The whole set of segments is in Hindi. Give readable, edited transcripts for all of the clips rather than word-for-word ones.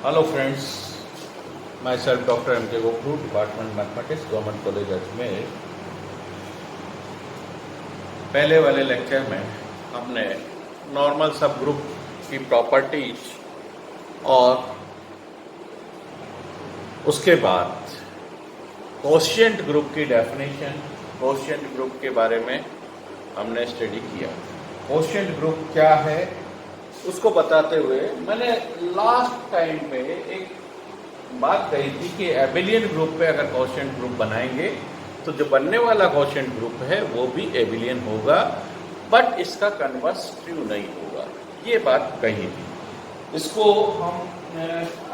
Hello friends, myself Dr. M.K. Gopru, Department Mathematics, Government College Ajmer. पहले वाले लेक्चर में हमने नॉर्मल सब ग्रुप की प्रॉपर्टीज और उसके बाद कोशिएंट ग्रुप की डेफिनेशन, कोशिएंट ग्रुप के बारे में हमने स्टडी किया। कोशिएंट ग्रुप क्या है उसको बताते हुए मैंने लास्ट टाइम पे एक बात कही थी कि एबिलियन ग्रुप पे अगर कोशिएंट ग्रुप बनाएंगे तो जो बनने वाला कोशिएंट ग्रुप है वो भी एबिलियन होगा, बट इसका कन्वर्स ट्रू नहीं होगा। ये बात कही थी। इसको हम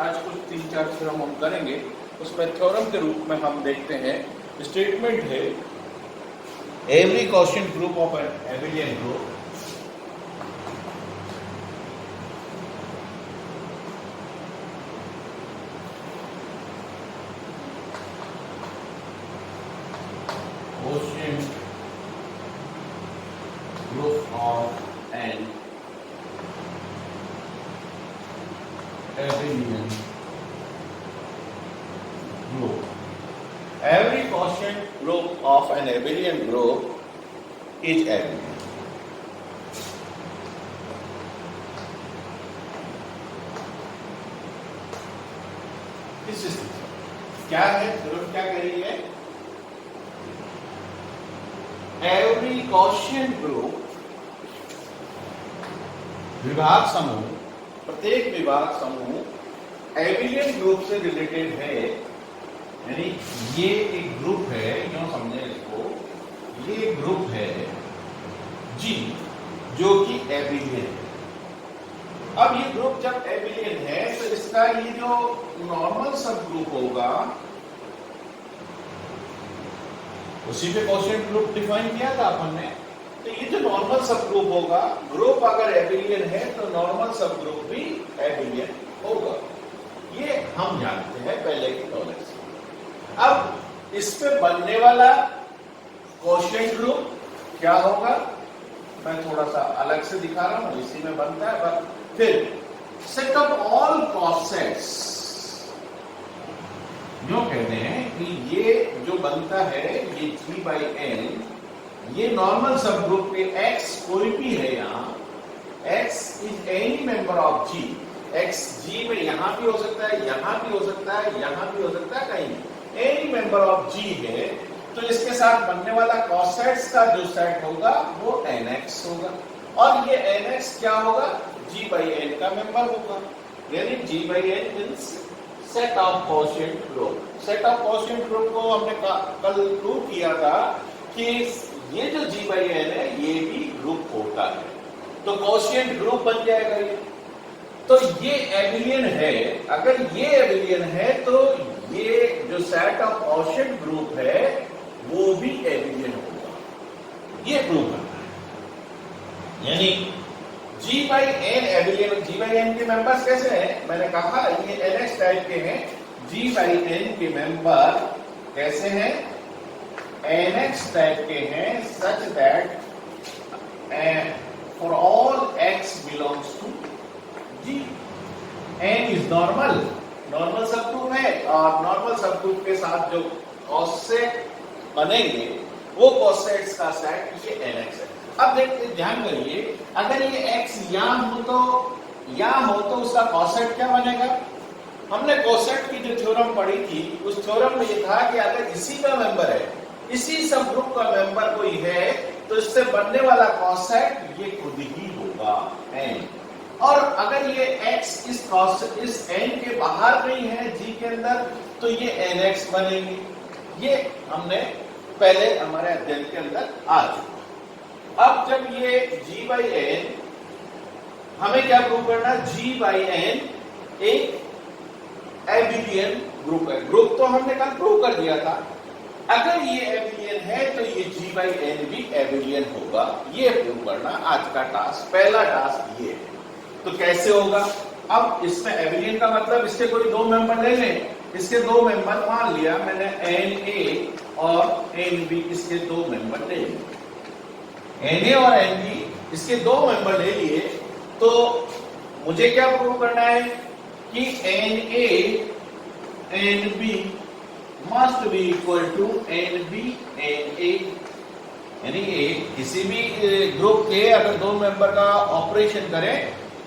आज कुछ 3-4 थ्योरम हम करेंगे। उसमें थ्योरम के रूप में हम देखते हैं, स्टेटमेंट है every quotient group of an abelian group quotient group of an abelian group. Every quotient group of an abelian group is abelian. This is क्या है? जरूर क्या कह रही है? Every quotient group, विभाग समूह, प्रत्येक विभाग समूह एबिलियन ग्रुप से रिलेटेड है। यानी ये एक ग्रुप है, क्यों समझे इसको, ये ग्रुप है जी जो कि एबिलियन है। अब ये ग्रुप जब एबिलियन है तो इसका ये जो नॉर्मल सब ग्रुप होगा उसी पे कोशिएंट ग्रुप डिफाइन किया था अपन ने। तो ये जो नॉर्मल सब ग्रुप होगा, ग्रुप अगर एबिलियन है तो नॉर्मल सब ग्रुप भी एबिलियन होगा। ये हम जानते हैं पहले की नॉलेज से। अब इस पे बनने वाला कोशिएंट ग्रुप क्या होगा, मैं थोड़ा सा अलग से दिखा रहा हूं, इसी में बनता है। पर फिर सेट ऑफ ऑल कोसेट्स, जो कहते हैं कि ये जो बनता है ये G/N, ये नॉर्मल सब ग्रुप पे X कोई भी है, यहाँ X is any member of G। X G में यहां भी हो सकता है, यहां भी हो सकता है, यहां भी हो सकता है, कहीं एनी मेंबर ऑफ G है। तो इसके साथ बनने वाला कोसेट्स का जो सेट होगा वो NX होगा, और ये NX क्या होगा, G/N का मेंबर होगा। यानी G/N means set of quotient group. Set of quotient group को हमने कल प्रूव किया था कि ये जो G/N है ये भी ग्रुप होता है, तो कोशिएंट ग्रुप बन जाएगा ये। तो ये एबिलियन है, अगर ये एबिलियन है तो ये जो सेट ऑफ कोशिएंट ग्रुप है वो भी एबिलियन होगा। ये प्रूव करना है। यानी G/N एबिलियन। G/N के मेंबर्स कैसे हैं, मैंने कहा ये NX टाइप के हैं। G/N के मेंबर कैसे हैं, NX टाइप के हैं, such that for all X belongs to G। N is normal, normal subgroup है, और नॉर्मल सब ग्रुप के साथ जो कोसेट बनेंगे वो कोसेट्स का सेट ये NX है। अब देखते, ध्यान करिए, अगर ये X यहाँ हो तो उसका कोसेट क्या बनेगा। हमने कोसेट की जो थ्योरम पढ़ी थी उस थ्योरम में ये था कि अगर इसी का मेंबर है, इसी सब ग्रुप का मेंबर कोई है, तो इससे बनने वाला कोसेट ये खुद ही होगा N। और अगर ये X इस N के बाहर नहीं है G के अंदर, तो ये NX बनेंगे। ये हमने पहले हमारे अध्ययन के अंदर आ चुका। अब जब ये G/N, हमें क्या प्रूव करना है, G/N एक एबिलियन ग्रुप है। ग्रुप तो हमने कल प्रूव कर दिया था। अगर ये एबिलियन है तो ये G/N भी एबिलियन होगा। ये प्रूव करना आज का टास्क, पहला टास्क ये है। तो कैसे होगा, अब इसमें एबिलियन का मतलब इसके कोई दो मेंबर ले लें। इसके दो मेंबर मान लिया मैंने, NA और NB, इसके दो मेंबर ले लिए। Na और Nb इसके दो मेंबर ले लिए, तो मुझे क्या प्रूव करना है कि NA NB must be equal to NB NA, यानी किसी भी ग्रुप के अगर दो मेंबर का ऑपरेशन करें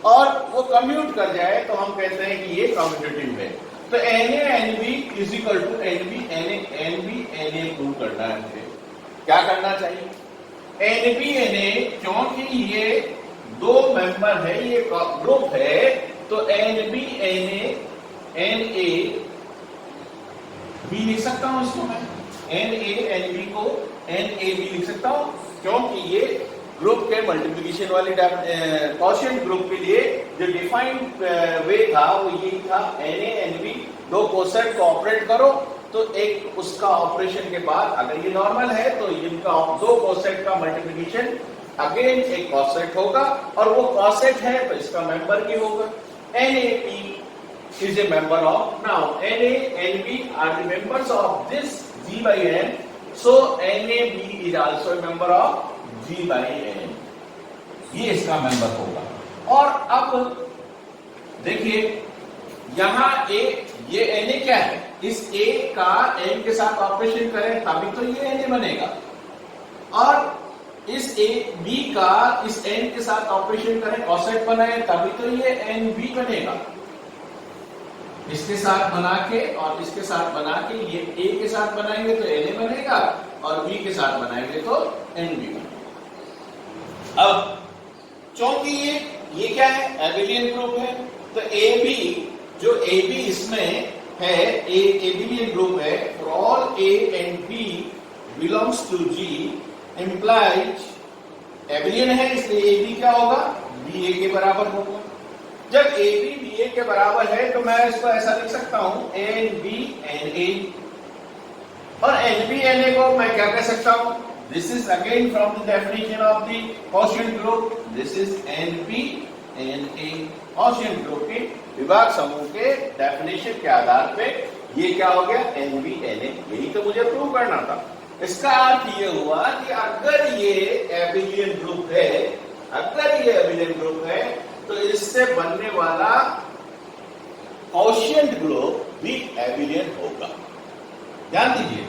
और वो कम्यूट कर जाए तो हम कहते हैं कि ये कम्यूटेटिव है। तो NA NB is equal to NB NA NB NA prove करना है मुझे। क्या करना चाहिए? NB NA, क्योंकि ये दो मेंबर है, ये ग्रुप है, तो NB NA NA भी लिख सकता हूं इसको मैं, NA NB को NA भी लिख सकता हूं, क्योंकि ये ग्रुप के मल्टीप्लिकेशन वाली क्वोशिएंट ग्रुप के लिए जो डिफाइंड वे था वो यही था, NA NB दो कोसेट को ऑपरेट करो तो एक उसका ऑपरेशन के बाद अगर ये नॉर्मल है तो इनका दो कोसेट का मल्टीप्लिकेशन अगेन एक कॉसेट होगा, और वो कॉसेट है तो इसका मेंबर भी होगा। NAP is a member of, now NA NB are the members of this G by N, so NAB is also a member of G by N, ये इसका मेंबर होगा। और अब देखिए यहां ये NA क्या है, इस A का N के साथ ऑपरेशन करें तभी तो ये NA बनेगा, और इस B का इस N के साथ ऑपरेशन करें, कॉसेट बनाए तभी तो ये NB बनेगा। इसके साथ बना के और इसके साथ बना के ये A के साथ बनाएंगे तो NA बनेगा, और B के साथ बनाएंगे तो NB बनेगा। अब क्योंकि ये क्या है, एबिलियन ग्रुप है, तो AB जो AB इसमें है, एबिलियन ग्रुप है, for all A and B belongs to G implies एबिलियन है, इसलिए AB क्या होगा, BA के बराबर होगा। जब AB BA के बराबर है तो मैं इसको ऐसा लिख सकता हूं NB NA, और NB NA को मैं क्या कह सकता हूं, this is again from the definition of the quotient group, this is NB NA, quotient group के विभाग समूह के डेफिनेशन के आधार पे ये क्या हो गया, NB NA। यही तो मुझे प्रूव करना था। इसका अर्थ ये हुआ कि अगर ये एबिलियन ग्रुप है, अगर ये एबिलियन ग्रुप है तो इससे बनने वाला क्वोशिएंट ग्रुप भी एबिलियन होगा। ध्यान दीजिए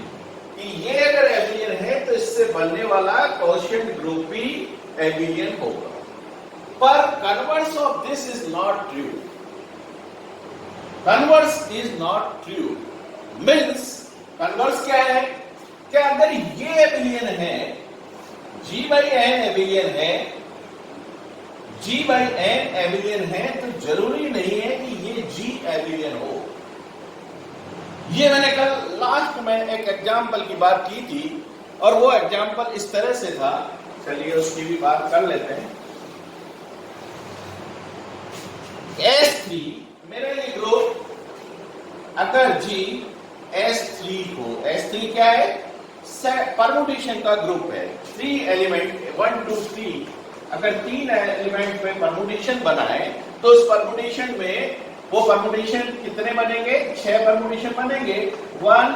कि ये अगर एबिलियन है तो इससे बनने वाला क्वोशिएंट ग्रुप भी एबिलियन होगा, पर converse of this is not true. Converse is not true means, converse क्या है, क्या अगर ये एबिलियन है, G by N एबिलियन है, G by N एबिलियन है, तो जरूरी नहीं है कि ये G एबिलियन हो। ये मैंने कल लास्ट में एक एग्जाम्पल की बात की थी, और वो एग्जाम्पल इस तरह से था, चलिए उसकी भी बात कर लेते हैं। S3 मेरा ये ग्रुप अगर G S3 को, S3 क्या है, परमुटेशन का ग्रुप है, 3 एलिमेंट 1 2 3, अगर 3 एलिमेंट में परमुटेशन बनाए तो उस परमुटेशन में वो परमुटेशन कितने बनेंगे, 6 परमुटेशन बनेंगे, 1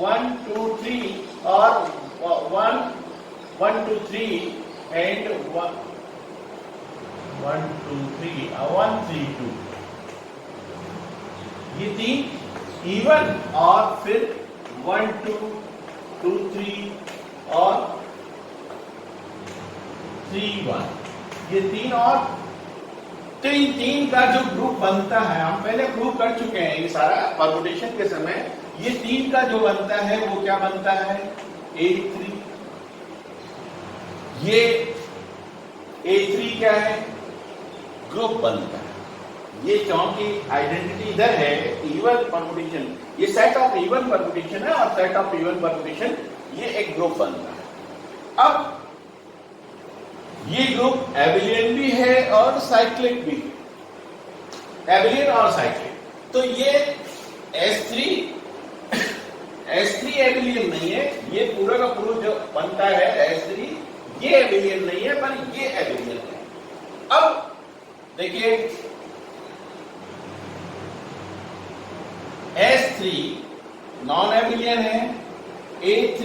1 2 3 और 1 1 2 3 एंड 1 1 2 3 1 3 2, ये 3 इवन, और फिर 1 2 2 3 और 3 1, ये 3 और तो इन 3 का जो ग्रुप बनता है, हम पहले प्रूव कर चुके हैं ये सारा परमुटेशन के समय, ये 3 का जो बनता है वो क्या बनता है, A3। ये A3 क्या है, ग्रुप बनता है। ये क्योंकि आइडेंटिटी इधर है, इवन परमुटेशन, ये सेट ऑफ इवन परमुटेशन है, और सेट ऑफ इवन परमुटेशन ये एक ग्रुप बनता है। अब ये ग्रुप एबिलियन भी है और साइक्लिक भी, एबिलियन और साइक्लिक, तो ये S3 एबिलियन नहीं है, ये पूरा का पूरा जो बनता है S3 ये एबिलियन नहीं है, पर ये एबिलियन है। अब देखिए S3 नॉन एबिलियन है, A3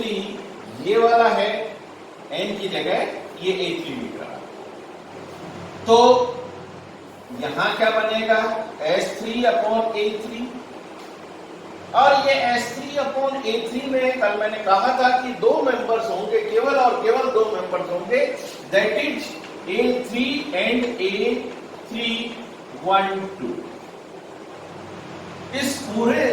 ये वाला है, N की जगह ये A3 लिख रहा है, तो यहां क्या बनेगा S3/A3, और ये S3/A3 में कल मैंने कहा था कि दो मेंबर्स होंगे, केवल और केवल दो मेंबर्स होंगे, that is A3 and A3 1 2। इस पूरे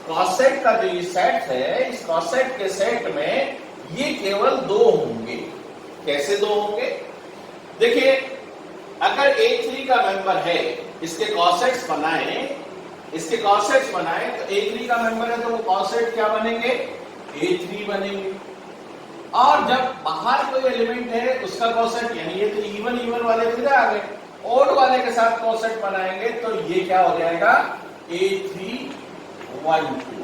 कॉसेट का जो ये सेट है, इस कॉसेट के सेट में ये केवल दो होंगे। कैसे दो होंगे? देखिए, अगर A3 का मेंबर है, इसके कॉसेट्स बनाए, इसके कॉसेट्स बनाए, तो A3 का मेंबर है तो वो कॉसेट क्या बनेंगे? A3 बनेंगे। और जब बाहर कोई एलिमेंट है उसका कॉसेट, यानी ये तो इवन वाले फिर आ गए, ओड वाले के साथ कॉसेट बनाएंगे तो ये क्या हो जाएगा? A3 1 2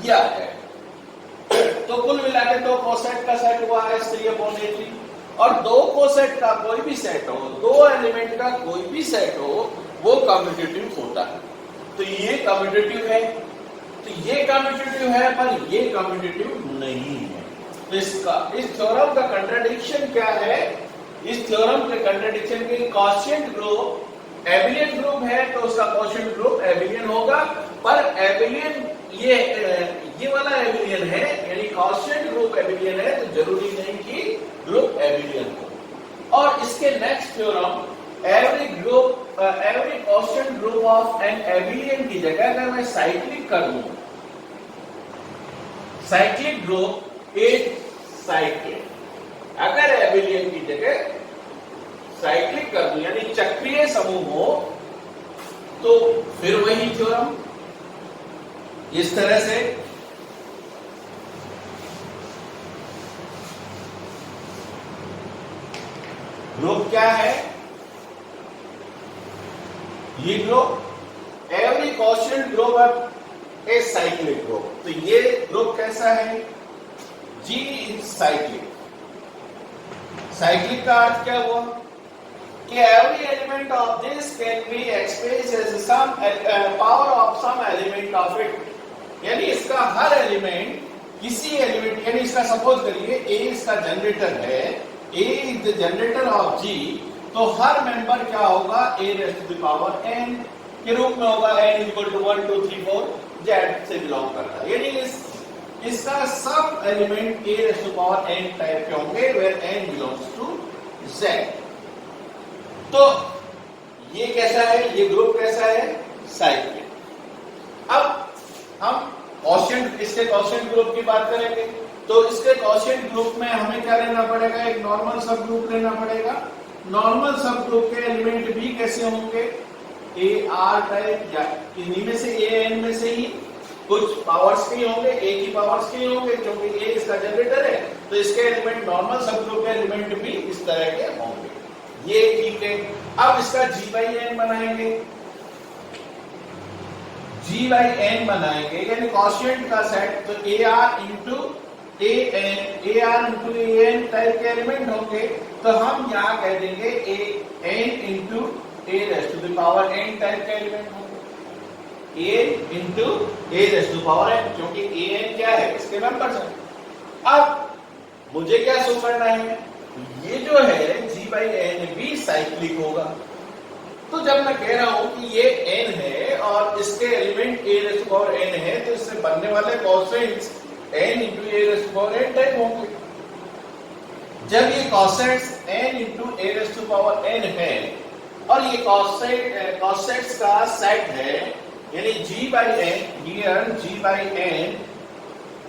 ये आ जाएगा। तो कुल मिला के तो कॉसेट का सेट हुआ S3/A3, और दो कोसेट का कोई भी सेट हो, दो एलिमेंट का कोई भी सेट हो, वो कम्यूटेटिव होता है। तो ये कम्यूटेटिव है, तो ये कम्यूटेटिव है, पर ये कम्यूटेटिव नहीं है। तो इस थ्योरम का कंट्राडिक्शन क्या है? इस थ्योरम के कंट्राडिक्शन के क्वोशिएंट ग्रुप एबिलियन ग्रुप है तो उसका क्वोशिएंट ग्रुप एबिलियन होगा, पर एबिलियन ये वाला एबिलियन है, यानी क्वोशिएंट ग्रुप एबिलियन है, तो जरूरी नहीं कि ग्रुप एबिलियन हो। और इसके next theorem, every quotient group of an abelian की जगह अगर मैं साइक्लिक कर दूं, साइक्लिक ग्रुप इज साइक्लिक, अगर एबिलियन की जगह साइक्लिक कर दूं यानी चक्रीय समूह हो, तो फिर वही थ्योरम इस तरह से ग्रुप क्या है? ये group every quotient group of a cyclic group. तो ये ग्रुप कैसा है? G is cyclic. साइक्लिक का अर्थ क्या हुआ कि every element of this can be expressed as some power of some element of it, यानी इसका हर एलिमेंट किसी एलिमेंट, यानी इसका सपोज करिए A इसका जनरेटर है, A is the generator off G, तो हर मेंबर क्या होगा? A⁻n के रूप में होगा, n = 1 2 3 4 Z से बिलोंग करता है, यानी इसका सब एलिमेंट A⁻n टाइप के होंगे, where n belongs to Z। तो ये कैसा है? ये ग्रुप कैसा है? साइक्लिक। अब हम क्वोशिएंट, इसके क्वोशिएंट ग्रुप की बात करेंगे, तो इसके क्वोशिएंट ग्रुप में हमें क्या लेना पड़ेगा? एक नॉर्मल सब ग्रुप लेना पड़ेगा। नॉर्मल सब ग्रुप के एलिमेंट भी कैसे होंगे? AR टाइप, या इन्हीं में से AN में से ही कुछ पावर्स के होंगे, A की पावर्स के होंगे, क्योंकि A इसका जनरेटर है, तो इसके एलिमेंट, नॉर्मल सब ग्रुप के एलिमेंट भी इस तरह के होंगे। ये ठीक है। अब इसका G/n बनाएंगे, G/n बनाएंगे, यानी क्वोशिएंट का सेट, तो AR इंटू AN टाइप के एलिमेंट होंगे, तो हम यहां कह देंगे AN इंटू A⁻n टाइप के एलिमेंट होंगे, A इंटू A⁻n, क्योंकि AN क्या है? इसके मेंबर्स हैं। अब मुझे क्या शो करना है? ये जो है G/n भी साइक्लिक होगा। तो जब मैं कह रहा हूं कि ये n है और इसके एलिमेंट A⁻n है, तो इससे बनने वाले कॉसेट्स n इंटू A⁻n टाइप होंगे। जब ये कॉसेट्स n इंटू A⁻n है और ये कॉसेट्स का सेट है, यानी G/n, here G/n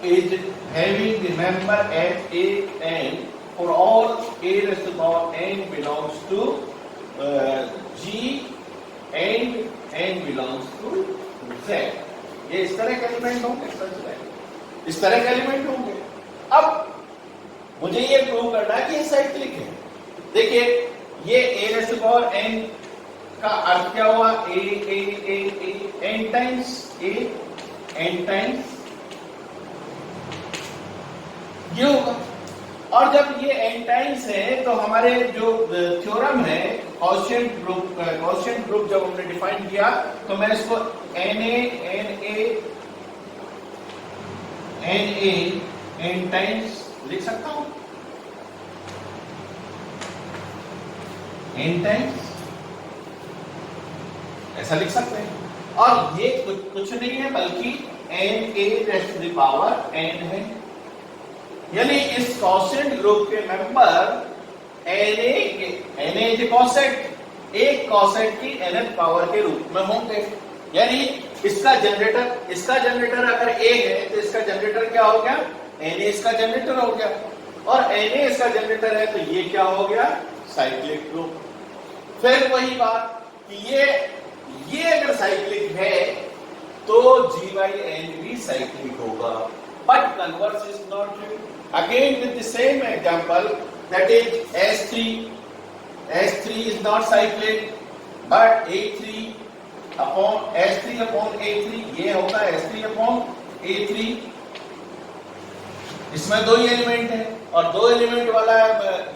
is having the member as AN for all A⁻n belongs to G and n belongs to Z। ये इस तरह के एलिमेंट होंगे, इस तरह के एलिमेंट होंगे। अब मुझे ये प्रूव करना है कि ये साइक्लिक है। देखिए, ये A⁻n का अर्थ क्या हुआ? n times A, n times ये होगा। और जब ये n टाइम्स है, तो हमारे जो थ्योरम है क्वोशिएंट ग्रुप जब हमने डिफाइन किया, तो मैं इसको n टाइम्स लिख सकता हूं, n टाइम्स ऐसा लिख सकते हैं। और ये कुछ नहीं है बल्कि n है, यानी इस क्वोशिएंट ग्रुप के मेंबर Na कॉसेट एक कॉसेट की nth पावर के रूप में होंगे। यानी इसका जनरेटर अगर A है तो इसका जनरेटर क्या हो गया, Na इसका जनरेटर हो गया, और Na इसका जनरेटर है तो ये क्या हो गया, साइक्लिक ग्रुप। फिर वही बात कि ये अगर साइक्लिक है तो G/N भी साइक्लिक होगा, but converse is not true. Again with the same example, that is S3 is not cyclic, but A3 upon A3 ये होता है S3 upon A3। इसमें दो ही एलिमेंट है और दो एलिमेंट वाला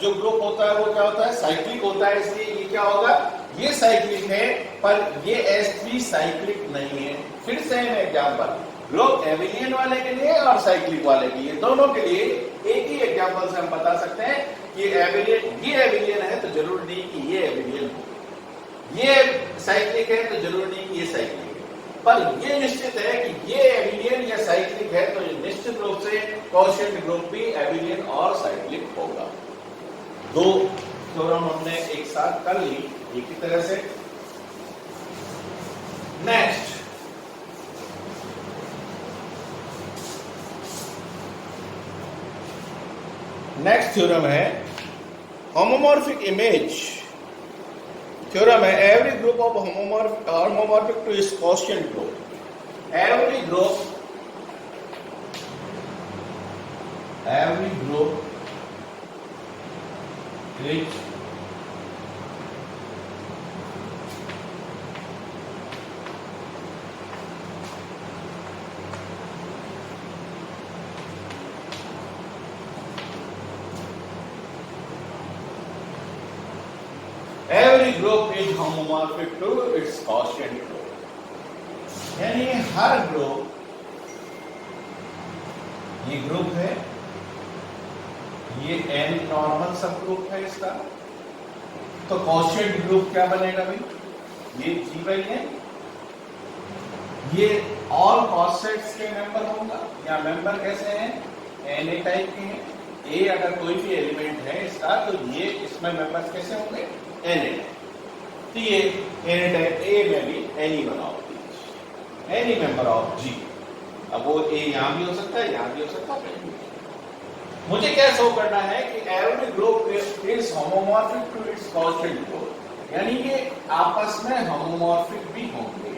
जो ग्रुप होता है वो क्या होता है, साइक्लिक होता है, इसलिए ये क्या होगा, ये साइक्लिक है, पर ये S3 साइक्लिक नहीं है। फिर सेम एग्जांपल ग्रुप एबिलियन वाले के लिए और साइक्लिक वाले के लिए, दोनों के लिए एक ही एग्जांपल से हम बता सकते हैं कि ये एबिलियन है तो जरूर नहीं कि ये एबिलियन हो, ये साइक्लिक है तो जरूर नहीं कि ये साइक्लिक है, पर ये निश्चित है कि ये एबिलियन या साइक्लिक है तो निश्चित रूप से क्वोशिएंट ग्रुप भी एबिलियन और साइक्लिक होगा। दो थ्योरम हमने एक साथ कर ली एक ही तरह से। नेक्स्ट थ्योरम है होमोमॉर्फिक इमेज थ्योरम है। Every group of homomorphic to its quotient group, every group which every group is homomorphic to its quotient group, यानी हर ग्रुप, ये ग्रुप है, ये n नॉर्मल सब ग्रुप है इसका, तो क्वोशिएंट ग्रुप क्या बनेगा भाई, ये G/N, ये ऑल कॉसेट्स के मेंबर होगा, या मेंबर कैसे हैं, Na टाइप के हैं। A अगर कोई भी एलिमेंट है इसका तो ये इसमें मेंबर्स कैसे होंगे, Na, तो ये Na टाइप A में भी any one of these, any member of G। अब वो A यहां भी हो सकता है, यहां भी हो सकता है। मुझे क्या शो करना है कि every group is homomorphic to its quotient group, यानी ये आपस में होमोमॉर्फिक भी होंगे।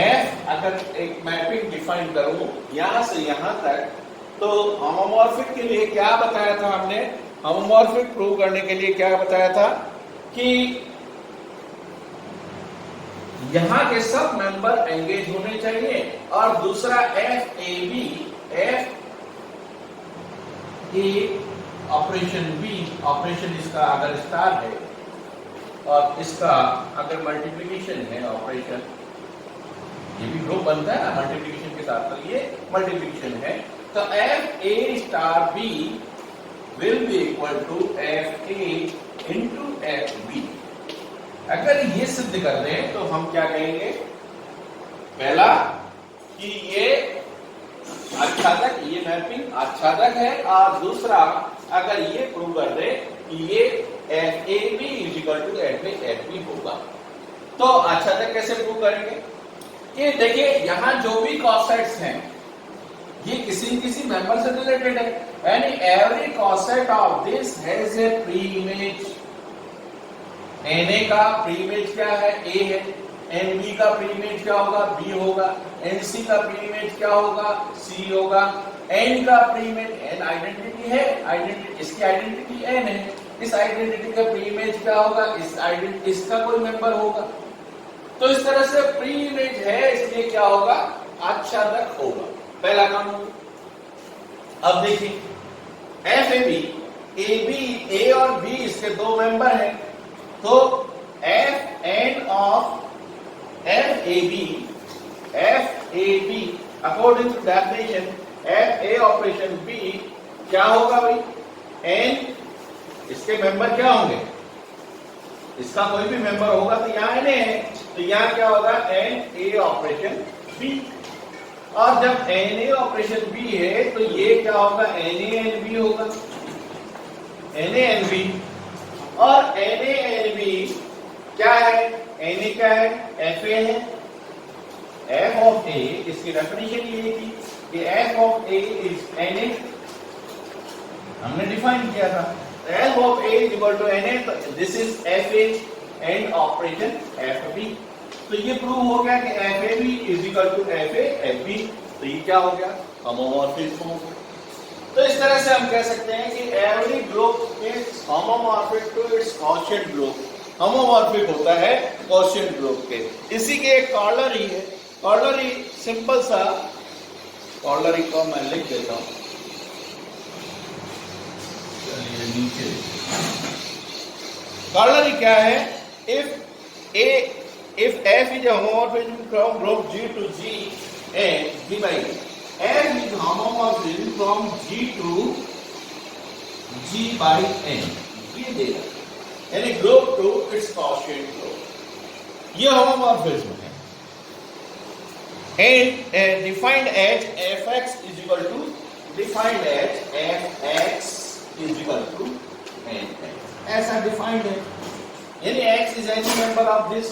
F अगर एक मैपिंग डिफाइन करूं यहां से यहां तक, तो होमोमॉर्फिक के लिए क्या बताया था हमने, होमोमॉर्फिक प्रूव करने के लिए क्या बताया था कि यहां के सब मेंबर एंगेज होने चाहिए, और दूसरा FAB, F A operation B, operation इसका अगर स्टार है और इसका अगर मल्टीप्लिकेशन है ऑपरेशन, ये भी ग्रुप बनता है ना मल्टीप्लिकेशन के साथ, तो ये मल्टीप्लिकेशन है, तो FA star B will be equal to FA into FB। अगर ये सिद्ध कर दें तो हम क्या कहेंगे, पहला कि ये आच्छादक, ये मैपिंग आच्छादक है, और दूसरा अगर ये प्रूव कर दे कि ये FAB is equal to FB होगा। तो आच्छादक कैसे प्रूव करेंगे कि देखिए यहां जो भी कॉसेट्स हैं ये किसी न किसी मेंबर से रिलेटेड है, यानी every कॉसेट of this has a pre image. Na का प्री इमेज क्या है, A है, Nb का प्री इमेज क्या होगा, B होगा, Nc का प्री इमेज क्या होगा, C होगा, N का प्री इमेज, N आइडेंटिटी है, इसकी आइडेंटिटी N है, इस आइडेंटिटी का प्री इमेज क्या होगा, इसका कोई मेंबर होगा। तो इस तरह से प्री इमेज है, इसलिए क्या होगा, आच्छादक होगा, पहला कानून। अब देखिए FAB, A और B इसके दो मेंबर हैं, तो Fn of FAB according to definition FA operation B क्या होगा भाई, N, इसके मेंबर क्या होंगे, इसका कोई भी मेंबर होगा तो यहां Na है, तो यहाँ क्या होगा एन ए ऑपरेशन बी, और जब एन ए ऑपरेशन बी है तो ये क्या होगा एन ए एन बी होगा, एन ए एन बी। और एन ए एन बी क्या है, एन ए क्या है, एफ ए है, एफ ऑफ ए, इसकी डेफिनेशन ये थी कि F of A is N A, हमने डिफाइन किया था F of A is equal to N A, this is F A and operation F B. तो ये प्रूव हो गया कि F A B is equal to F A F B, तो ये क्या हो गया, होमोमॉर्फिज्म हो गया। तो इस तरह से हम कह सकते हैं कि every group is homomorphic to its quotient group, homomorphic होता है क्वोशिएंट ग्रुप के। इसी के एक कॉर्लरी है, कॉर्लरी सिंपल सा, कॉर्लरी को मैं लिख देता हूं, चलिए नीचे कॉर्लरी क्या है, if f is a homomorphism from group G to G and G by f is homomorphism from G to G by n, ये देगा यानी group to its quotient group, ये होमोमॉर्फिज्म है। and defined as fx is equal to, defined as fx is equal to nx, ऐसा डिफाइंड है, यानी x is any member of this,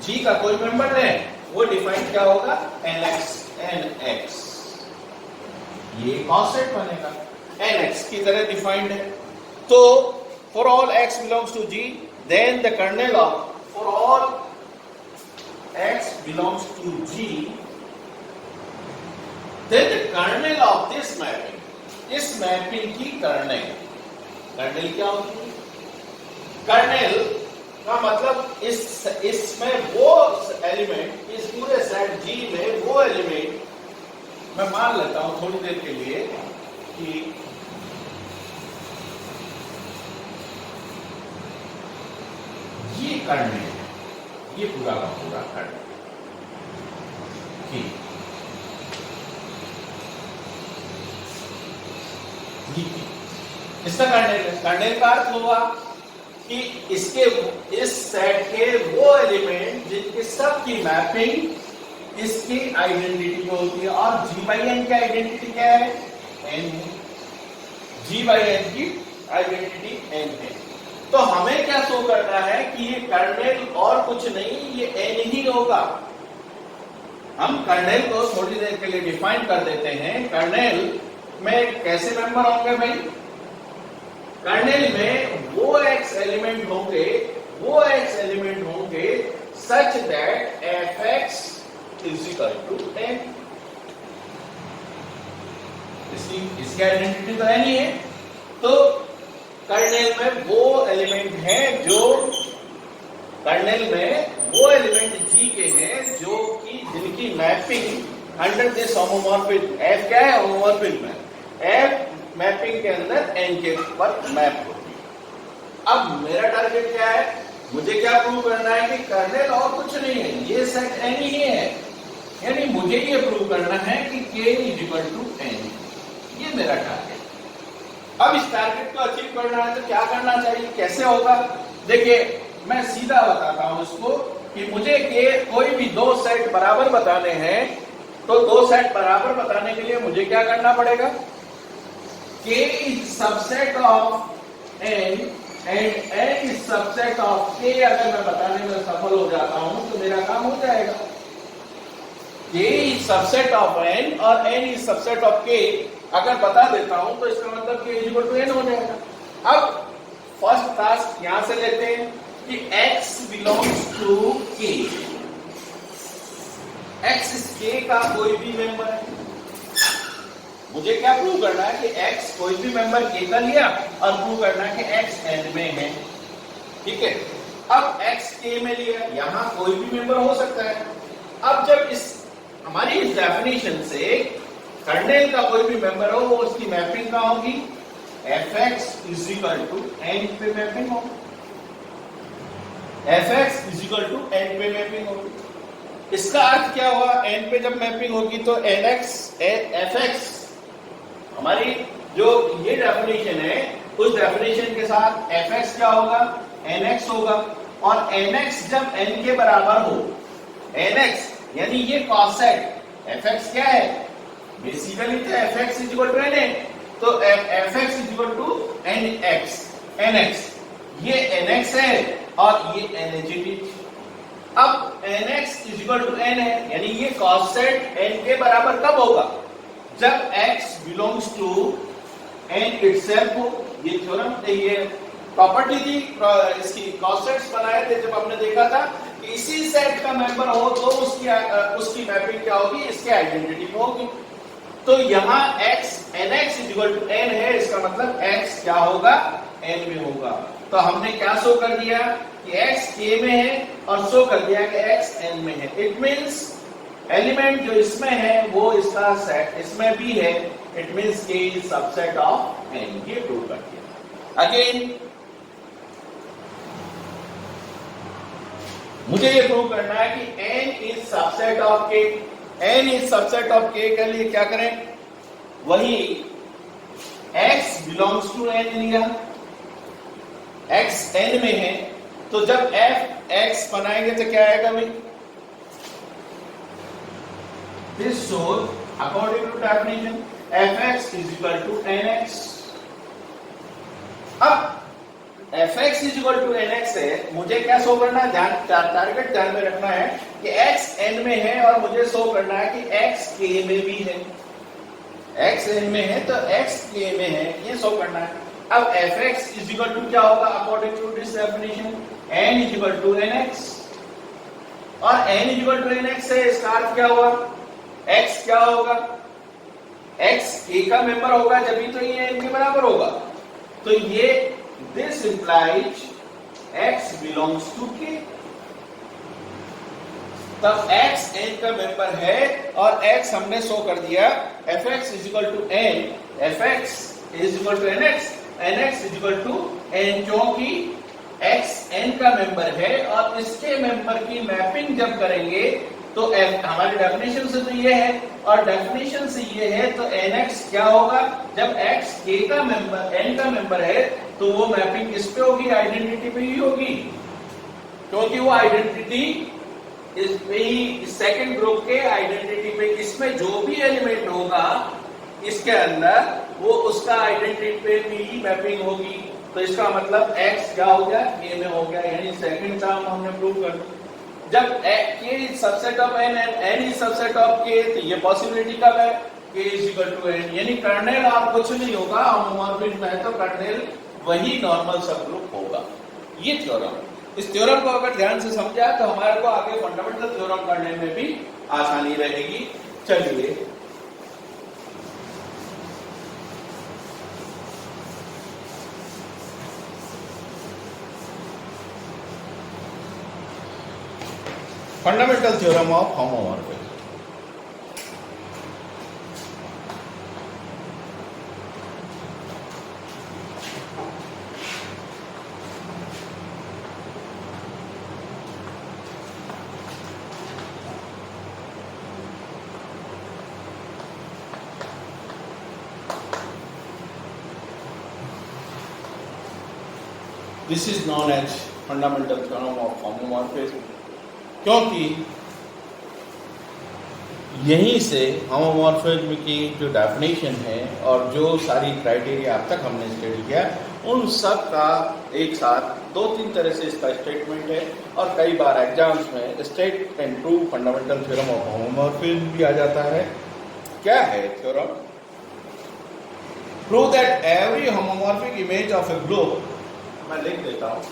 G का कोई मेंबर है, वो डिफाइंड क्या होगा nx, nx, ये कॉन्स्टेंट बनेगा, nx की तरह डिफाइंड है। तो for all x belongs to G, then the kernel of, for all x belongs to G, then the kernel of this mapping, इस मैपिंग की कर्नेल, कर्नेल क्या होती है, कर्नेल का मतलब इसमें वो एलिमेंट, इस पूरे सेट G में वो एलिमेंट, मैं मान लेता हूं थोड़ी देर के लिए कि ये कर्नेल है, ये पूरा का पूरा कर्नेल, ठीक, इसका कर्नेल है। कर्नेल का अर्थ हुआ कि इसके, इस सेट के वो एलिमेंट जिनके सब की मैपिंग इसकी आइडेंटिटी में होती है, और G by N की आइडेंटिटी क्या है, N है, G by N की आइडेंटिटी N है। तो हमें क्या शो करना है कि ये कर्नेल और कुछ नहीं, ये N ही होगा। हम कर्नेल को थोड़ी देर के लिए डिफाइन कर देते हैं। कर्नेल में कैसे मेंबर होंगे भाई, कर्नेल में वो x एलिमेंट होंगे, वो x एलिमेंट होंगे such that fx is equal to n, इसकी आइडेंटिटी तो n ही है। तो कर्नेल में वो एलिमेंट है जो, कर्नेल में वो एलिमेंट G के हैं जो कि जिनकी mapping under this homomorphism, f क्या है, होमोमॉर्फिज्म है, f मैपिंग के अंदर n के ऊपर मैप होती है। अब मेरा टारगेट क्या है, मुझे क्या प्रूव करना है कि कर्नेल और कुछ नहीं है, ये सेट n ही है, यानी मुझे ये प्रूव करना है कि k is equal to n, ये मेरा टारगेट। अब इस टारगेट को अचीव करना है तो क्या करना चाहिए, कैसे होगा, देखिए मैं सीधा बताता हूं इसको कि मुझे कोई भी दो सेट बराबर बताने हैं, तो दो सेट बराबर बताने के लिए मुझे क्या करना पड़ेगा, K is subset of N and N is subset of K, अगर मैं बताने में सफल हो जाता हूं तो मेरा काम हो जाएगा। K is subset of N और N is subset of K अगर बता देता हूं तो इसका मतलब K is equal to N हो जाएगा। अब फर्स्ट टास्क यहां से लेते हैं कि X belongs to K, X इस K का कोई भी मेंबर है। मुझे क्या प्रूव करना है कि x कोई भी मेंबर K का लिया और प्रूव करना है कि x n में है, ठीक है। अब x K में लिया, यहां कोई भी मेंबर हो सकता है। अब जब इस हमारी इस डेफिनेशन से कर्नेल का कोई भी मेंबर हो, वो उसकी मैपिंग का होगी, fx is equal to n पे मैपिंग होगी, fx is equal to n पे मैपिंग होगी। इसका अर्थ क्या हुआ, n पे जब मैपिंग होगी तो nx fx, हमारी जो ये डेफिनेशन है उस डेफिनेशन के साथ fx क्या होगा, nx होगा। और nx जब n के बराबर हो, nx यानी ये cos सेट, fx क्या है बेसिकली तो fx is equal to na, तो fx is equal to nx, ये nx है और ये nhd। अब nx is equal to n है, यानी ये cos सेट n के बराबर कब होगा, जब x belongs to n itself हो। ये थ्योरम, ये प्रॉपर्टी थी, इसकी cos सेट्स बनाए थे जब हमने देखा था कि इसी सेट का मेंबर हो तो उसकी मैपिंग क्या होगी, इसके आइडेंटिटी में होगी। तो यहाँ x nx is equal to n है, इसका मतलब x क्या होगा, n में होगा। तो हमने क्या शो कर दिया कि x k में है और शो कर दिया कि x n में है। इट मींस एलिमेंट जो इसमें है वो इसका सेट इसमें भी है, it means k is subset of n, ये प्रूव कर दिया। अगेन मुझे ये प्रूव करना है कि n is subset of k, n is subset of k के लिए क्या करें, वही x बिलोंग्स टू n लिया, x n में है, तो जब f x बनाएंगे तो क्या आएगा भाई, this shows according to definition fx is equal to nx। अब fx is equal to nx है, मुझे क्या शो करना है, टारगेट ध्यान में रखना है कि x n में है और मुझे शो करना है कि x k में भी है, x n में है तो x k में है, ये शो करना है। अब fx is equal to क्या होगा according to this definition, n is equal to nx, और n is equal to nx है, इसका अर्थ क्या हुआ, x क्या होगा, x k का मेंबर होगा जब भी तो ये n के बराबर होगा, तो ये this implies x belongs to k। तब x n का मेंबर है और x हमने शो कर दिया, fx is equal to n, fx is equal to nx, nx is equal to n, क्योंकि x n का मेंबर है और इसके मेंबर की मैपिंग जब करेंगे तो हमारी डेफिनेशन से तो ये है और डेफिनेशन से ये है, तो nx क्या होगा, जब x k का मेंबर n का मेंबर है तो वो मैपिंग किस पे होगी, आइडेंटिटी पे ही होगी, क्योंकि वो आइडेंटिटी इस पे ही, सेकंड ग्रुप के आइडेंटिटी पे, इसमें जो भी एलिमेंट होगा इसके अंदर वो उसका आइडेंटिटी पे भी मैपिंग होगी। तो इसका मतलब x क्या हो गया, k में हो गया, यानी सेकंड टर्म हमने प्रूव कर दी। जब k is subset of n and n is subset of k, तो ये पॉसिबिलिटी कब है, k is equal to n, यानी कर्नेल और कुछ नहीं होगा, होमोमॉर्फिज्म है तो कर्नेल वही नॉर्मल सब ग्रुप होगा। ये थ्योरम, इस थ्योरम को अगर ध्यान से समझा तो हमारे को आगे फंडामेंटल थ्योरम करने में भी आसानी रहेगी। चलिए fundamental theorem of homomorphism. This is known as fundamental theorem of homomorphism, क्योंकि यहीं से होमोमॉर्फिज्म की जो डेफिनेशन है और जो सारी क्राइटेरिया अब तक हमने स्टडी किया उन सब का एक साथ दो तीन तरह से इसका स्टेटमेंट है, और कई बार एग्जाम्स में state and prove fundamental theorem of homomorphism भी आ जाता है। क्या है theorem? Prove that every homomorphic image of A globe, मैं लिख देता हूं,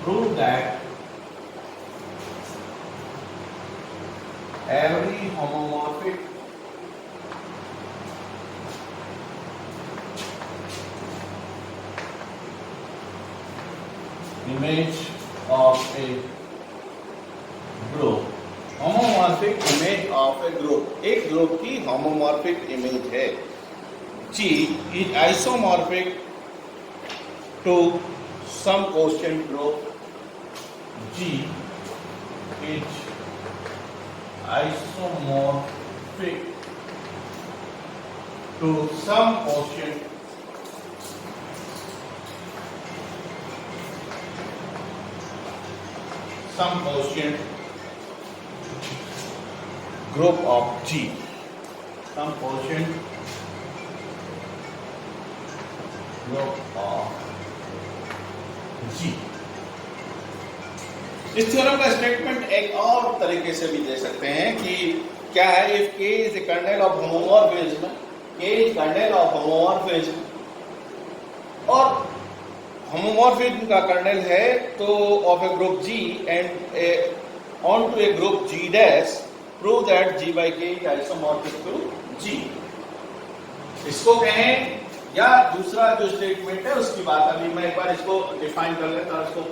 prove that every homomorphic image of a group, homomorphic image of a group, एक ग्रुप की homomorphic image है, G is isomorphic to some quotient group, G is isomorphic to some quotient some quotient group of G, some quotient group of G। इस थ्योरम का स्टेटमेंट एक और तरीके से भी दे सकते हैं कि क्या है, if K is a kernel of homomorphism, K is kernel of homomorphism, और होमोमॉर्फिज्म का कर्नेल है तो of a group G and onto a group G dash, prove that G by K is isomorphic to G। इसको कहें, या दूसरा जो स्टेटमेंट है उसकी बात अभी मैं एक बार इसको डिफाइन कर लेता हूं, इसको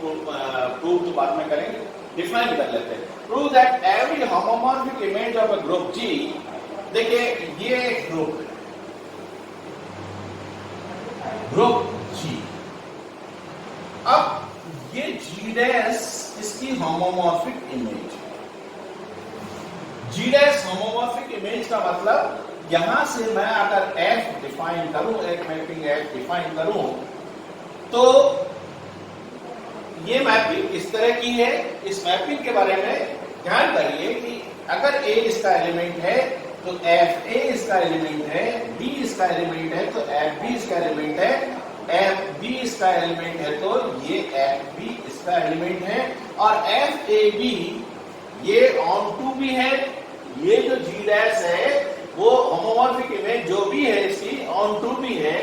प्रूव तो बाद में करेंगे, डिफाइन कर लेते हैं। Prove that every homomorphic image of a group G, देखिए ये एक ग्रुप है, ग्रुप G, अब ये G डैश इसकी होमोमॉर्फिक इमेज है। G डैश होमोमॉर्फिक इमेज का मतलब यहां से मैं अगर F डिफाइन करूं, एक मैपिंग F डिफाइन करूं, तो ये मैपिंग इस तरह की है। इस मैपिंग के बारे में ध्यान करिए कि अगर A इसका एलिमेंट है तो FA इसका एलिमेंट है, B इसका एलिमेंट है तो FB इसका एलिमेंट है, FB इसका एलिमेंट है तो ये FB इसका एलिमेंट है, और FAB ये ऑन टू भी है, ये जो G डैश है वो होमोमॉर्फिक इमेज जो भी है इसकी ऑन टू भी है,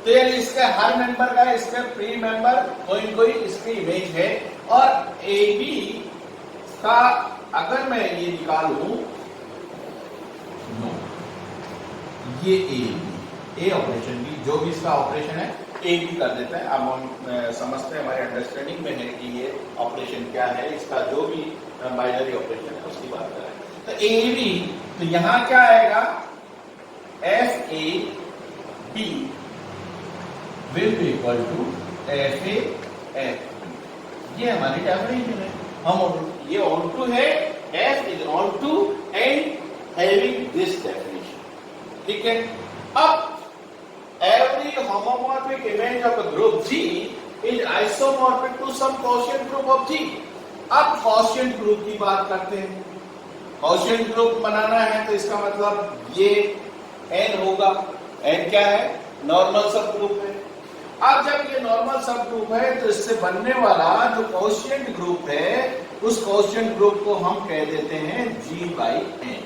तो यानी इसके हर मेंबर का इसके प्री मेंबर कोई कोई इसकी इमेज है। और AB का अगर मैं ये निकालूं, ये A ऑपरेशन भी, जो भी इसका ऑपरेशन है AB कर देता है। अब हम समझते हैं, हमारे अंडरस्टैंडिंग में है कि ये ऑपरेशन क्या है, इसका जो भी बाइनरी ऑपरेशन है उसकी बात करें तो AB, तो यहां क्या आएगा, FAB will be equal to FAF, ये हमारी डेफिनेशन है। हम ये ऑन टू है, F is onto and having this definition, ठीक है। अब every homomorphic image of a group G is isomorphic to some quotient group of G। अब क्वोशिएंट ग्रुप की बात करते हैं। क्वोशिएंट ग्रुप बनाना है तो इसका मतलब ये n होगा। n क्या है, नॉर्मल सब ग्रुप है। अब जब ये नॉर्मल सब ग्रुप है तो इससे बनने वाला जो क्वोशिएंट ग्रुप है उस क्वोशिएंट ग्रुप को हम कह देते हैं G by n।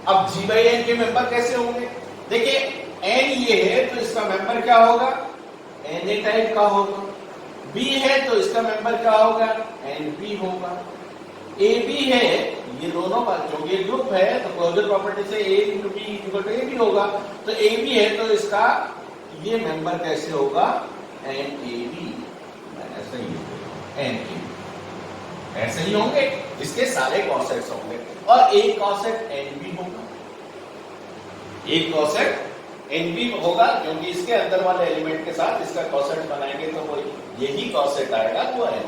अब G by n के मेंबर कैसे होंगे, देखिए n ये है तो इसका मेंबर क्या होगा, Na टाइप का होगा। B है तो इसका मेंबर क्या होगा, Nb होगा। AB है, ये दोनों बात, क्योंकि ये ग्रुप है तो क्लोजर प्रॉपर्टी से A into B equal to AB होगा, तो AB है तो इसका ये मेंबर कैसे होगा, NAB, ऐसे ही NAB, ऐसे ही होंगे, इसके सारे कॉसेट्स होंगे, और एक कॉसेट NB होगा, एक कॉसेट NB होगा, क्योंकि इसके अंदर वाले एलिमेंट के साथ इसका कॉसेट बनाएंगे तो वो यही कॉसेट आएगा, वो है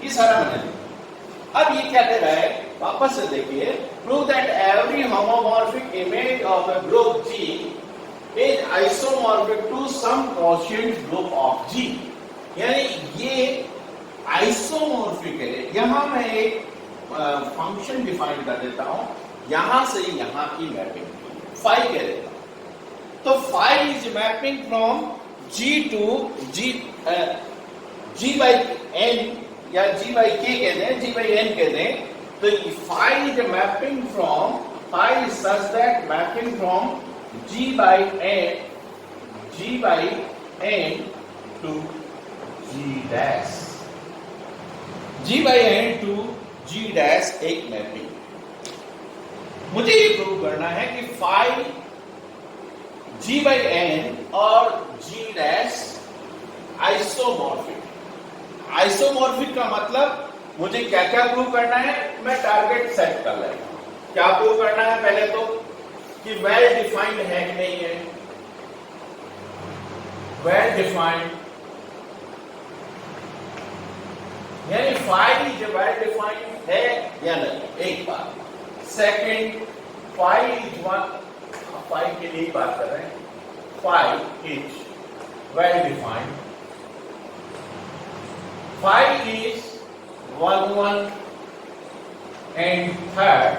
ये सारा बनेगा। अब ये क्या कह रहा है, वापस से देखिए, prove that every homomorphic image of a group G is isomorphic to some quotient group of G। यानी ये आइसोमॉर्फिक है। यहां मैं एक फंक्शन डिफाइन कर देता हूं, यहां से यहां की मैपिंग फाई कह देता हूं। तो phi is mapping from G to G by n या G by K कह दें, G by n कह दें, तो phi is a mapping from, phi is such that mapping from G by n to G dash, G by n to G dash एक मैपिंग। मुझे ये प्रूव करना है कि phi G by n और G dash आइसोमॉर्फिक। आइसोमॉर्फिक का मतलब मुझे क्या क्या प्रूव करना है, मैं टारगेट सेट कर लेता हूं। क्या प्रूव करना है, पहले तो कि वेल डिफाइंड है कि नहीं है, वेल डिफाइंड यानी फाइल जो वेल डिफाइंड है या नहीं, एक बात। Second, file is one, file के लिए बात कर रहे हैं, file is well defined, file is 1 1 and third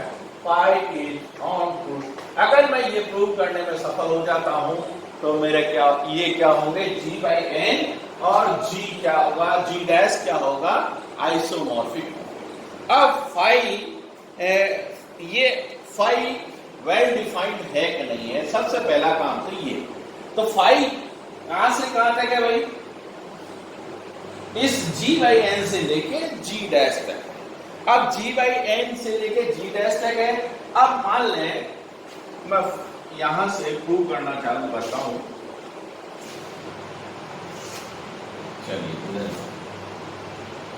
five is on true. अगर मैं ये प्रूव करने में सफल हो जाता हूं तो मेरे ये क्या होंगे, g बाई n, और g क्या होगा, g डैश क्या होगा, आइसोमॉर्फिक। अब ये फाई वेल डिफाइंड है कि नहीं है, सबसे पहला काम तो ये। तो फाई कहां से कहां तक है भाई, इस g बाई n से लेके g डैश तक। अब g बाई n से लेके g डैश तक है। अब मान लें मैं यहां से प्रूव करना चालू करता हूं, चलिए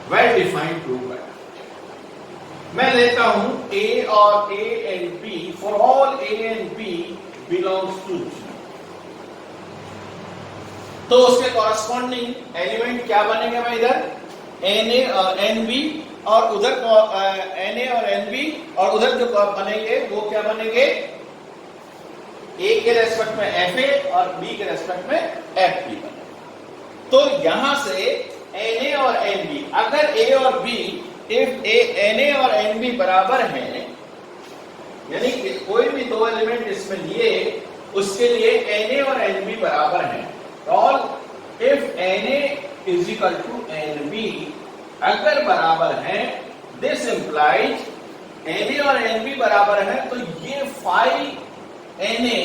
वेल डिफाइंड प्रूव है। मैं लेता हूं a और a and b, for all a and b belongs to G। तो उसके कॉरस्पॉन्डिंग एलिमेंट क्या बनेंगे भाई, इधर na और nb, और उधर na और nb, और उधर जो बनेंगे वो क्या बनेंगे, a के रेस्पेक्ट में fa और b के रेस्पेक्ट में fb बनेंगे। तो यहां से na और nb, अगर a और b, इफ na और nb बराबर हैं, यानी कि कोई भी दो एलिमेंट इसमें लिए उसके लिए na और nb बराबर हैं, all if na is equal to nb, अगर बराबर हैं, दिस इंप्लाइज na और nb बराबर हैं, तो ये फाई na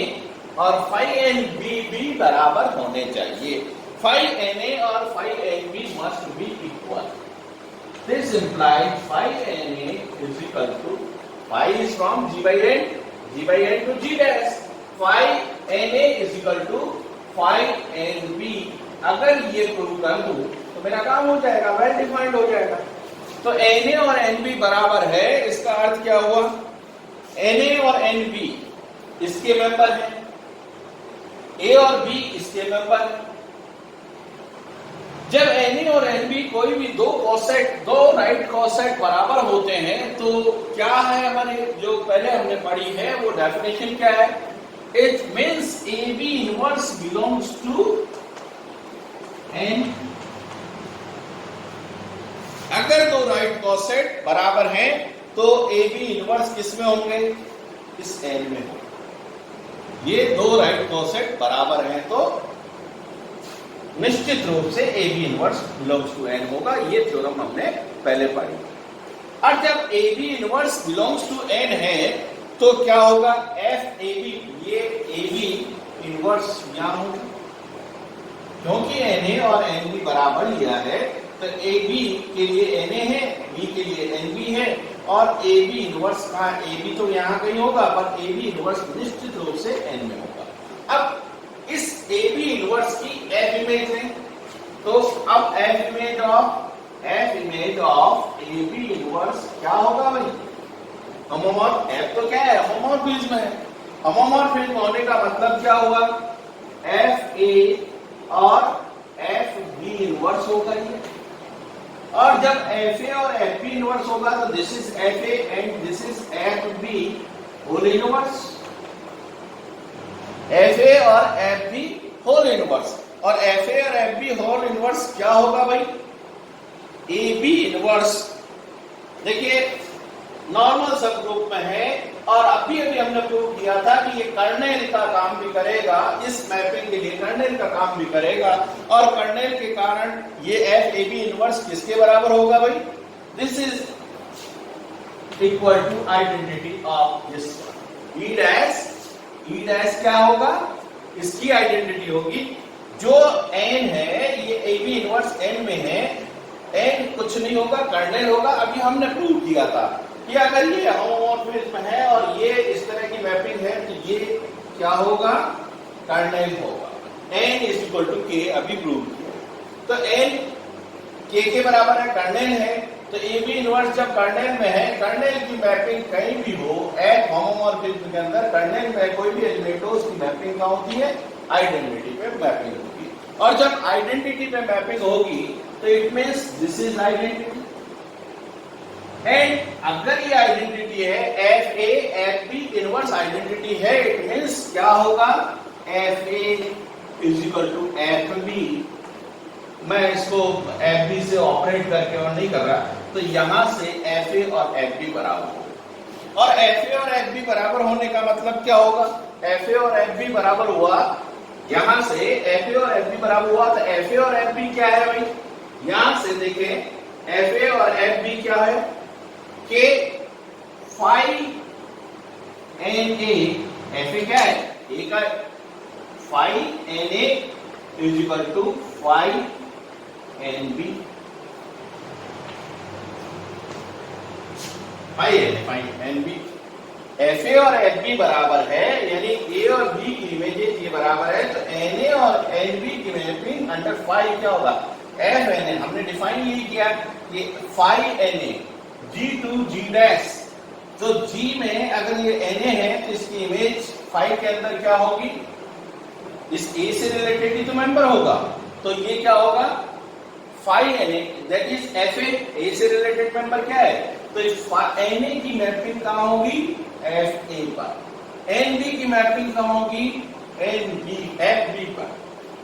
और फाई nb भी बराबर होने चाहिए। फाई na और phi nb must be equal. This implies phi na is equal to, phi is from g by n to g dash, phi na is equal to phi nb। अगर ये प्रूव कर दूं तो मेरा काम हो जाएगा, वेल डिफाइंड हो जाएगा। तो na और nb बराबर है, इसका अर्थ क्या हुआ, na और nb इसके मेंबर हैं, a और b इसके मेंबर हैं। जब na और nb कोई भी दो राइट कॉसेट बराबर होते हैं तो क्या है, हमारे जो पहले हमने पढ़ी है वो डेफिनेशन क्या है, it means ab inverse belongs to n। अगर दो राइट कॉसेट बराबर हैं तो ab इनवर्स किसमें होंगे, इस n में होंगे। ये दो राइट कॉसेट बराबर हैं तो निश्चित रूप से AB inverse belongs to n होगा। ये थ्योरम हमने पहले पढ़ी। और जब AB inverse belongs to n है तो क्या होगा, FAB, ये AB इनवर्स यहां होगा, क्योंकि NA और NB बराबर लिया है तो AB के लिए NA है, B के लिए NB है, और AB इनवर्स का AB तो यहां कहीं होगा, पर AB इनवर्स निश्चित रूप से n में होगा। अब इस AB इनवर्स की F इमेज है, तो अब F image of AB inverse क्या होगा भाई, होमोमॉर्फ। F तो क्या है, होमोमॉर्फिज्म है। होमोमॉर्फिज्म होने का मतलब क्या हुआ, FA और FB इनवर्स होगा ये, और जब FA और FB इनवर्स होगा तो this is FA and this is FB whole inverse. FA और FB होल इनवर्स, और FA और FB होल इनवर्स क्या होगा भाई, AB इनवर्स। देखिए नॉर्मल सब ग्रुप में है, और अभी हमने प्रूव किया था कि ये कर्नेल का काम भी करेगा, इस मैपिंग के लिए कर्नेल का काम भी करेगा, और कर्नेल के कारण ये FAB इनवर्स किसके बराबर होगा भाई, this is equal to identity of this E dash क्या होगा, इसकी आइडेंटिटी होगी। जो n है ये AB इनवर्स n में है, n कुछ नहीं होगा, कर्नेल होगा। अभी हमने प्रूव किया था कि अगर ये होमोमॉर्फिज्म है और ये इस तरह की मैपिंग है तो ये क्या होगा, कर्नेल होगा। n is equal to k अभी प्रूव किया, तो n k के बराबर है, कर्नेल है। तो AB इनवर्स जब कर्नेल में है, कर्नेल की मैपिंग कहीं भी हो, एक होमोमॉर्फिज्म के अंदर कर्नेल में कोई भी एलिमेंट हो उसकी मैपिंग क्या होती है, आइडेंटिटी पे मैपिंग होगी। और जब आइडेंटिटी पे मैपिंग होगी तो it means this is identity, and अगर ये आइडेंटिटी है FA FB इनवर्स आइडेंटिटी है, इट मींस क्या होगा, FA is equal to FB। मैं इसको FB से ऑपरेट करके और नहीं कर रहा, तो यहां से एफ ए और एफ बी बराबर होगा। और एफ ए और एफ बी बराबर होने का मतलब क्या होगा? एफ ए और एफ बी बराबर हुआ, यहां से एफ ए और एफ बी बराबर हुआ, तो एफ ए और एफ बी क्या है भाई? यहां से देखें एफ ए और एफ बी क्या है कि phi N A, F A क्या है? ए का phi N A is equal to phi N B, phi N B. F A और एफ बी बराबर है, यानी ए और बी की इमेजेस ये बराबर है, तो एन ए और एन बी की मैपिंग अंडर फाई क्या होगा? F N A. हमने डिफाइन ये किया कि phi N A G to G dash, तो जी में अगर ये एन ए है तो इसकी इमेज फाई के अंदर क्या होगी? इस ए से रिलेटेड ही तो मेंबर होगा, तो ये क्या होगा? Phi N A that is F A से रिलेटेड मेंबर क्या है? तो इस एन ए की मैपिंग कहां होगी? एफ ए पर। एन बी की मैपिंग कहां होगी? एन बी एफ बी पर।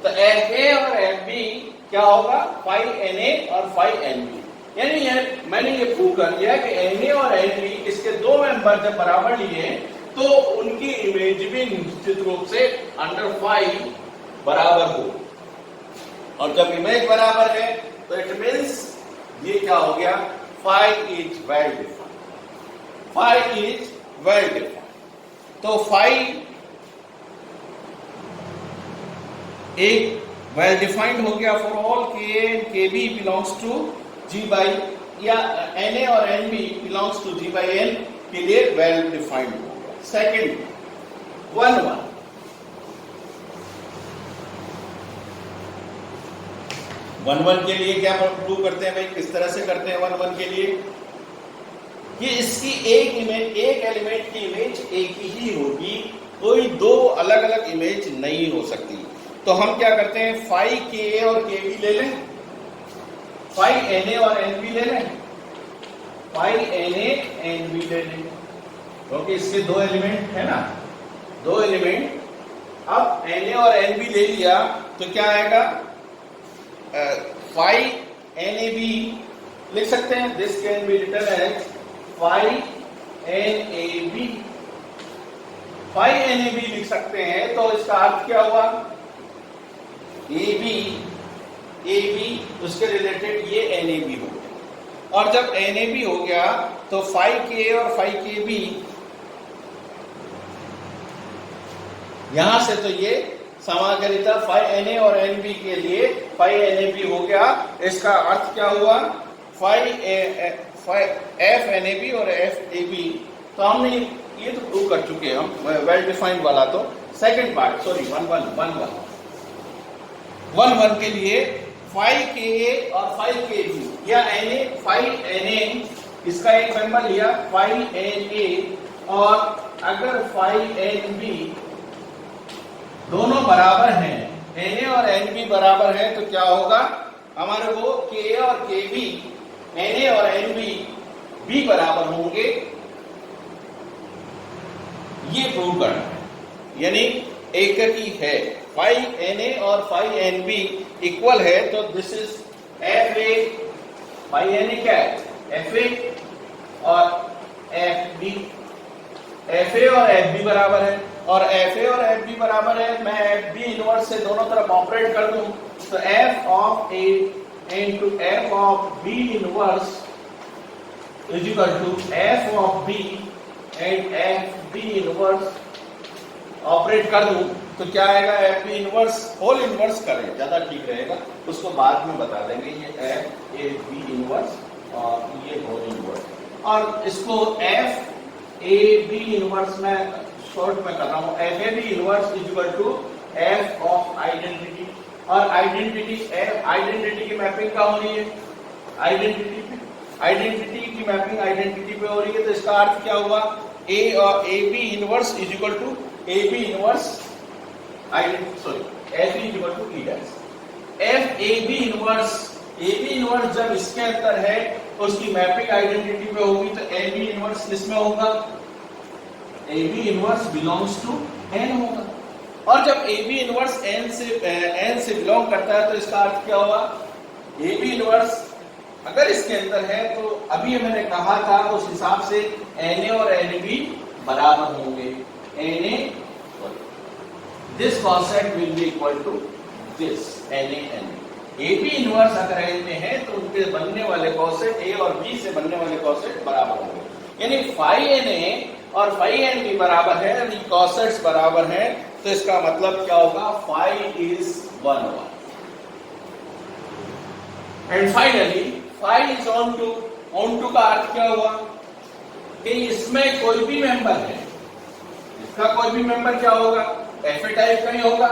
तो एफ ए और एफ बी क्या होगा? फाई एन ए और फाई एन बी। यानी ये मैंने ये प्रूव कर दिया कि एन ए और एन बी इसके दो मेंबर जब बराबर लिए तो उनकी इमेज भी निश्चित रूप से अंडर फाई बराबर हो, और जब इमेज बराबर है तो इट मीन्स ये क्या हो गया? Phi is well defined. Phi is well defined. तो फाई एक वेल डिफाइंड हो गया for all K and K B belongs to G by, या एन ए और N B belongs to G by N के लिए वेल डिफाइंड हो गया। सेकेंड 1-1, वन वन के लिए क्या प्रूव करते हैं भाई? किस तरह से करते हैं 1-1 के लिए? कि इसकी एक इमेज, एक एलिमेंट की इमेज एक ही होगी, कोई दो अलग अलग इमेज नहीं हो सकती। तो हम क्या करते हैं? फाई के ए और के बी ले लें, फाई एन ए और एन बी ले लें, phi N A N B ले लें, क्योंकि इसके दो एलिमेंट है ना, दो एलिमेंट। अब एन ए और एन बी ले लिया तो क्या आएगा? फाई एन ए बी लिख सकते हैं, this can be written as phi N A B. Phi N A B लिख सकते हैं, तो इसका अर्थ क्या हुआ? ए बी उसके रिलेटेड ये एन ए बी हो गया, और जब एन ए बी हो गया तो फाई के ए और फाई के बी, यहां से तो ये समागरिता फाई एन ए और एन बी के लिए फाई एन ए बी हो गया। इसका अर्थ क्या हुआ? Phi F N A B और एफ ए बी। तो हमने ये तो प्रूव कर चुके हैं हम, वेल डिफाइंड वाला। तो सेकंड पार्ट, सॉरी 1-1 के लिए फाई के ए और फाई के बी, या N A phi N A, इसका एक मेंबर लिया फाई एन ए, और अगर फाई एन बी दोनों बराबर हैं, एन ए और एन बी बराबर है, तो क्या होगा? हमारे को के ए और के बी, एन ए और एन बी बराबर होंगे, ये प्रूव करना है। यानी एक ही है, फाई एन ए और फाई एन बी इक्वल है, तो this is F A. Phi N A क्या है? एफ ए और एफ बी। एफ ए और एफ बी बराबर है, और एफ ए और एफ बी बराबर है, मैं एफ बी इनवर्स से दोनों तरफ ऑपरेट कर दूं, तो F of A into F of B inverse is equal to F of B and F B inverse operate कर दूं तो क्या आएगा? F B inverse whole inverse करें, ज्यादा ठीक रहेगा, उसको बाद में बता देंगे। ये एफ ए बी इनवर्स और ये होल इनवर्स, और इसको एफ ए बी इनवर्स में शॉर्ट में कर रहा हूं, F A B inverse is equal to F of identity. और आइडेंटिटी की मैपिंग क्या हो रही है? आइडेंटिटी की मैपिंग आइडेंटिटी पे हो रही है, तो इसका अर्थ क्या हुआ? ए और A B inverse is equal to A B inverse identity, sorry F is equal to E dash. F A B inverse जब इसके अंदर है तो उसकी मैपिंग आइडेंटिटी पे होगी, तो ए बी इनवर्स किसमें होगा? A B inverse belongs to N होगा, और जब ए बी इनवर्स एन से बिलोंग करता है तो इसका अर्थ क्या होगा? ए बी इनवर्स अगर इसके अंदर है तो अभी मैंने कहा था उस हिसाब से Na और Nb बराबर होंगे। Na this coset will be equal to this Na Nb। AB inverse अगर A में है तो उनके बनने वाले कॉसेट A और B से बनने वाले कॉसेट बराबर होंगे। यानी फाई Na और फाई Nb बराबर है, यानी कॉसेट्स बराबर है, तो इसका मतलब क्या होगा, phi is 1/1। And finally phi is onto. Onto का अर्थ क्या हुआ कि इसमें कोई भी मेंबर है, इसका कोई भी मेंबर क्या होगा, एफ टाइप का ही होगा।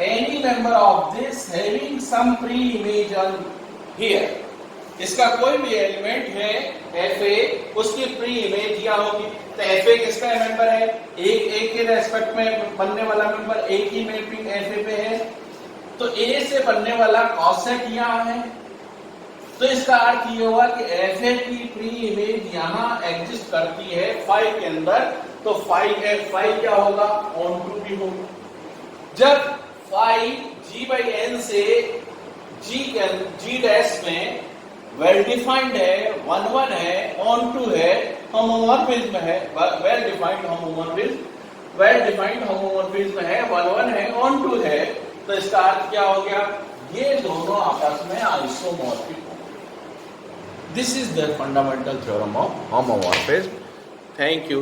Any member of this having some pre image on here, इसका कोई भी एलिमेंट है एफ ए, उसकी प्री इमेज यहाँ होगी। तो एफ ए किसका मेंबर है, एक के रेस्पेक्ट में बनने वाला मेंबर, एक ही मैपिंग एफ ए पे है, तो ए से बनने वाला कॉसेट यहाँ है। तो इसका अर्थ ये हुआ कि एफ ए की प्री इमेज यहाँ एग्जिस्ट करती है फाई के अंदर, तो फाई क्या होगा, ऑन टू भी होगा। जब फाई जी बाई एन से जी डैश में वेल डिफाइंड है, 1/1 है, ऑन टू है, होमोमॉर्फिज्म है, वेल डिफाइंड होमोमॉर्फिज्म है, 1/1 है, ऑन टू है, तो इसका अर्थ क्या हो गया, ये दोनों आपस में आइसोमॉर्फिक होंगे। This is the fundamental theorem of homomorphism. Thank you.